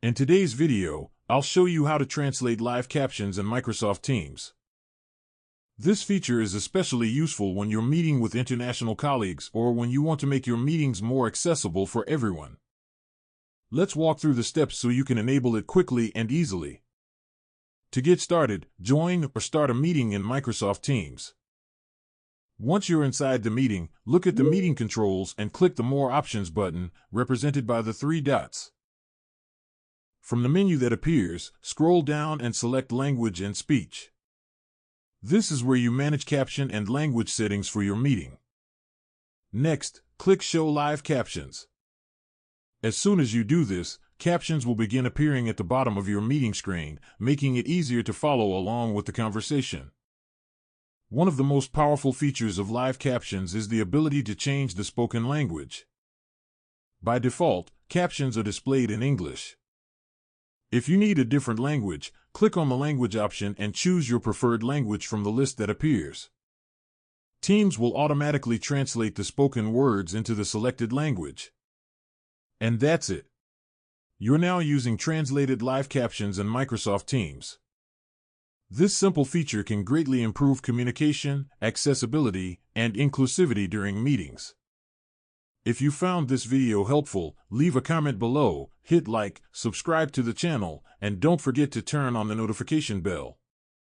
In today's video, I'll show you how to translate live captions in Microsoft Teams. This feature is especially useful when you're meeting with international colleagues or when you want to make your meetings more accessible for everyone. Let's walk through the steps so you can enable it quickly and easily. To get started, join or start a meeting in Microsoft Teams. Once you're inside the meeting, look at the meeting controls and click the More Options button, represented by the three dots. From the menu that appears, scroll down and select Language and Speech. This is where you manage caption and language settings for your meeting. Next, click Show Live Captions. As soon as you do this, captions will begin appearing at the bottom of your meeting screen, making it easier to follow along with the conversation. One of the most powerful features of live captions is the ability to change the spoken language. By default, captions are displayed in English. If you need a different language, click on the language option and choose your preferred language from the list that appears. Teams will automatically translate the spoken words into the selected language. And that's it. You're now using translated live captions in Microsoft Teams. This simple feature can greatly improve communication, accessibility, and inclusivity during meetings. If you found this video helpful, leave a comment below, hit like, subscribe to the channel, and don't forget to turn on the notification bell.